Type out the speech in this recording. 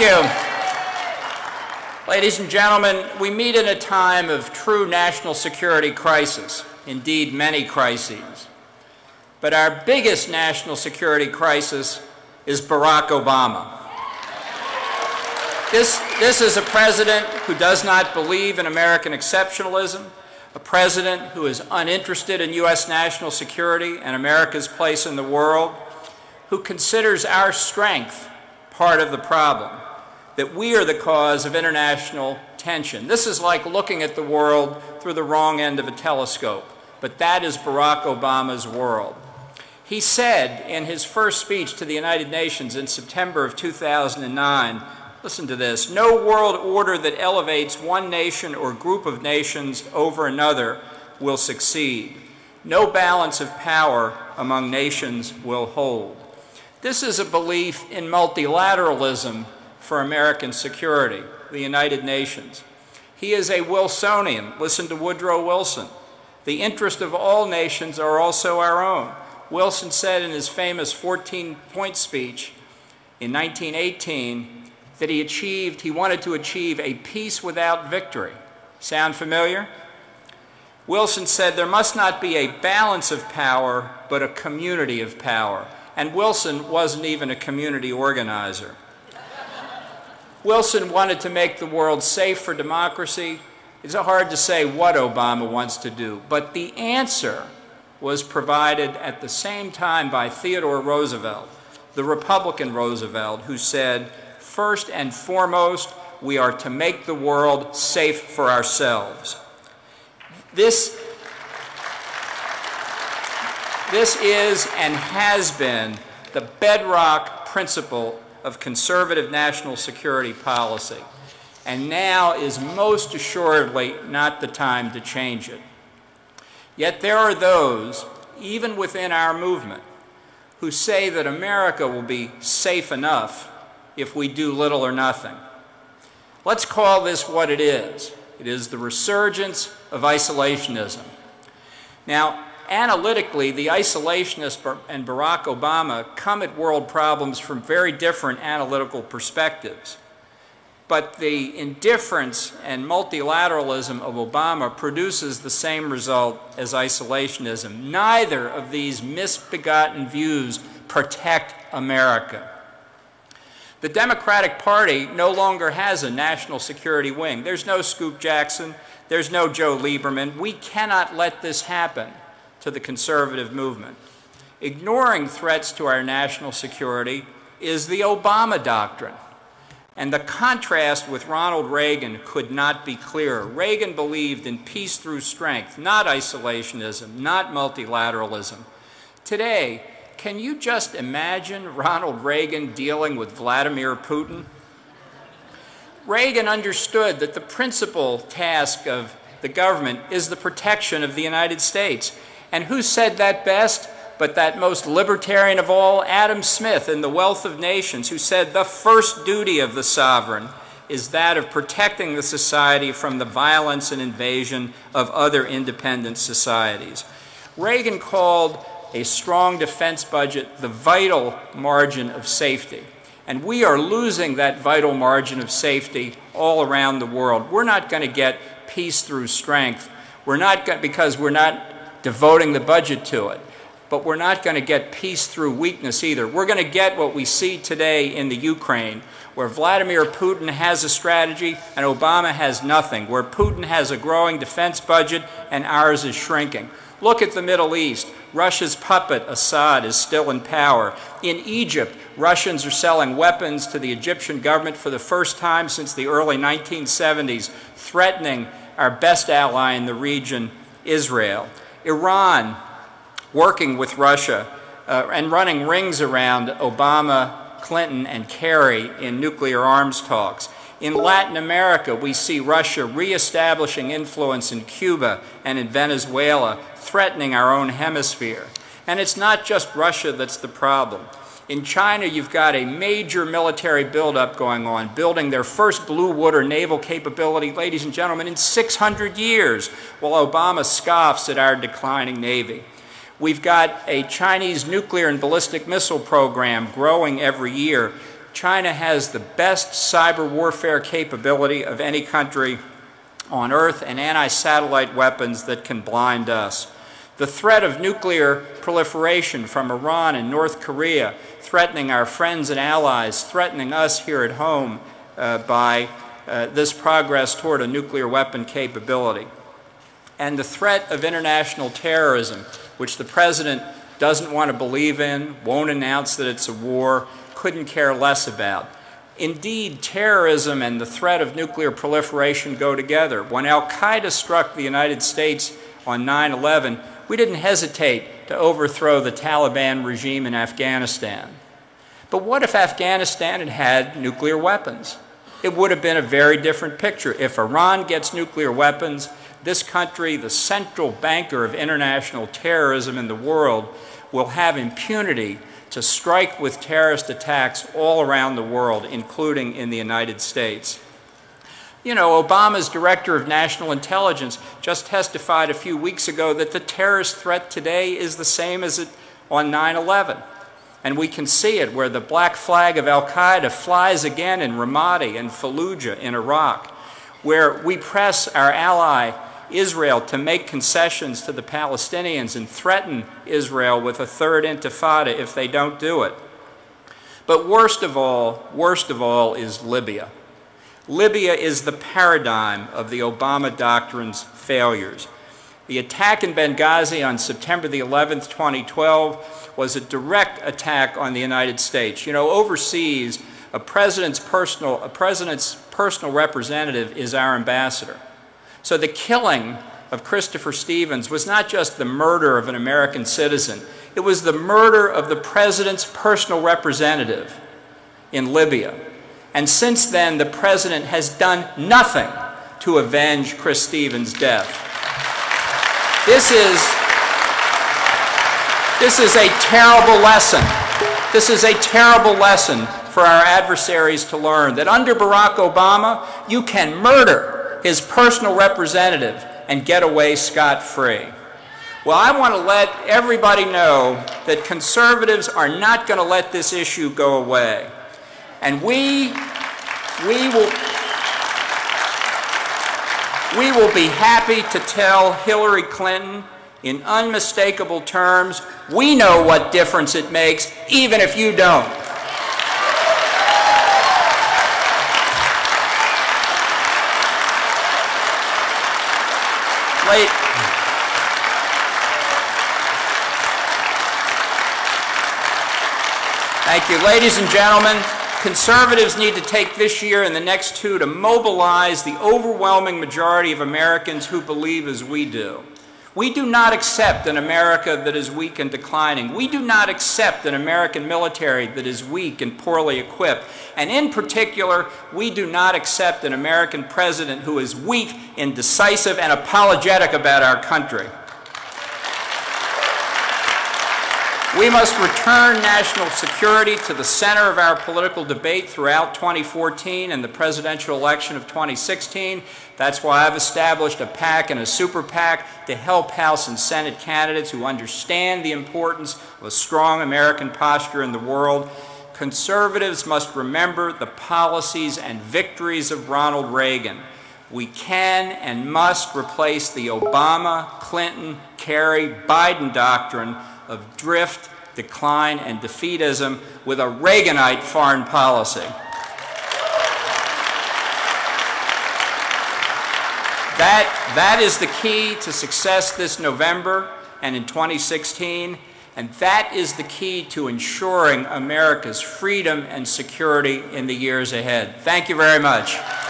you. Ladies and gentlemen, we meet in a time of true national security crisis, indeed many crises. But our biggest national security crisis is Barack Obama. This is a president who does not believe in American exceptionalism, a president who is uninterested in U.S. national security and America's place in the world, who considers our strength part of the problem, that we are the cause of international tension. This is like looking at the world through the wrong end of a telescope, but that is Barack Obama's world. He said in his first speech to the United Nations in September of 2009, listen to this, "No world order that elevates one nation or group of nations over another will succeed. No balance of power among nations will hold." This is a belief in multilateralism for American security, the United Nations. He is a Wilsonian. Listen to Woodrow Wilson. The interest of all nations are also our own. Wilson said in his famous 14-point speech in 1918 that he wanted to achieve a peace without victory. Sound familiar? Wilson said there must not be a balance of power, but a community of power. And Wilson wasn't even a community organizer. Wilson wanted to make the world safe for democracy. It's hard to say what Obama wants to do, but the answer was provided at the same time by Theodore Roosevelt, the Republican Roosevelt, who said, "First and foremost, we are to make the world safe for ourselves." This is and has been the bedrock principle of conservative national security policy, and now is most assuredly not the time to change it. Yet there are those, even within our movement, who say that America will be safe enough if we do little or nothing. Let's call this what it is. It is the resurgence of isolationism. Now, analytically, the isolationists and Barack Obama come at world problems from very different analytical perspectives. But the indifference and multilateralism of Obama produces the same result as isolationism. Neither of these misbegotten views protect America. The Democratic Party no longer has a national security wing. There's no Scoop Jackson. There's no Joe Lieberman. We cannot let this happen to the conservative movement. Ignoring threats to our national security is the Obama doctrine. And the contrast with Ronald Reagan could not be clearer. Reagan believed in peace through strength, not isolationism, not multilateralism. Today, can you just imagine Ronald Reagan dealing with Vladimir Putin? Reagan understood that the principal task of the government is the protection of the United States. And who said that best but that most libertarian of all, Adam Smith, in The Wealth of Nations, who said the first duty of the sovereign is that of protecting the society from the violence and invasion of other independent societies. Reagan called a strong defense budget the vital margin of safety. And we are losing that vital margin of safety all around the world. We're not going to get peace through strength. Because we're not devoting the budget to it. But we're not going to get peace through weakness either. We're going to get what we see today in the Ukraine, where Vladimir Putin has a strategy and Obama has nothing, where Putin has a growing defense budget and ours is shrinking. Look at the Middle East. Russia's puppet, Assad, is still in power. In Egypt, Russians are selling weapons to the Egyptian government for the first time since the early 1970s, threatening our best ally in the region, Israel. Iran, working with Russia and running rings around Obama, Clinton, and Kerry in nuclear arms talks. In Latin America, we see Russia reestablishing influence in Cuba and in Venezuela, threatening our own hemisphere. And it's not just Russia that's the problem. In China, you've got a major military buildup going on, building their first blue water naval capability, ladies and gentlemen, in 600 years, while Obama scoffs at our declining Navy. We've got a Chinese nuclear and ballistic missile program growing every year. China has the best cyber warfare capability of any country on Earth and anti-satellite weapons that can blind us. The threat of nuclear proliferation from Iran and North Korea, threatening our friends and allies, threatening us here at home by this progress toward a nuclear weapon capability. And the threat of international terrorism, which the President doesn't want to believe in, won't announce that it's a war, couldn't care less about. Indeed, terrorism and the threat of nuclear proliferation go together. When al-Qaeda struck the United States on 9/11, we didn't hesitate to overthrow the Taliban regime in Afghanistan. But what if Afghanistan had had nuclear weapons? It would have been a very different picture. If Iran gets nuclear weapons, this country, the central banker of international terrorism in the world, will have impunity to strike with terrorist attacks all around the world, including in the United States. You know, Obama's Director of National Intelligence just testified a few weeks ago that the terrorist threat today is the same as it on 9/11. And we can see it where the black flag of al-Qaeda flies again in Ramadi and Fallujah in Iraq, where we press our ally Israel to make concessions to the Palestinians and threaten Israel with a third intifada if they don't do it. But worst of all is Libya. Libya is the paradigm of the Obama doctrine's failures. The attack in Benghazi on September the 11th, 2012 was a direct attack on the United States. You know, overseas, a president's personal representative is our ambassador. So the killing of Christopher Stevens was not just the murder of an American citizen, it was the murder of the president's personal representative in Libya. And since then, the president has done nothing to avenge Chris Stevens' death. This is a terrible lesson. This is a terrible lesson for our adversaries to learn, that under Barack Obama, you can murder his personal representative and get away scot-free. Well, I want to let everybody know that conservatives are not going to let this issue go away. And we will be happy to tell Hillary Clinton in unmistakable terms, we know what difference it makes, even if you don't. Thank you. Ladies and gentlemen, conservatives need to take this year and the next two to mobilize the overwhelming majority of Americans who believe as we do. We do not accept an America that is weak and declining. We do not accept an American military that is weak and poorly equipped. And in particular, we do not accept an American president who is weak, indecisive, and apologetic about our country. We must return national security to the center of our political debate throughout 2014 and the presidential election of 2016. That's why I've established a PAC and a super PAC to help House and Senate candidates who understand the importance of a strong American posture in the world. Conservatives must remember the policies and victories of Ronald Reagan. We can and must replace the Obama, Clinton, Kerry, Biden doctrine of drift, decline, and defeatism with a Reaganite foreign policy. That is the key to success this November and in 2016, and that is the key to ensuring America's freedom and security in the years ahead. Thank you very much.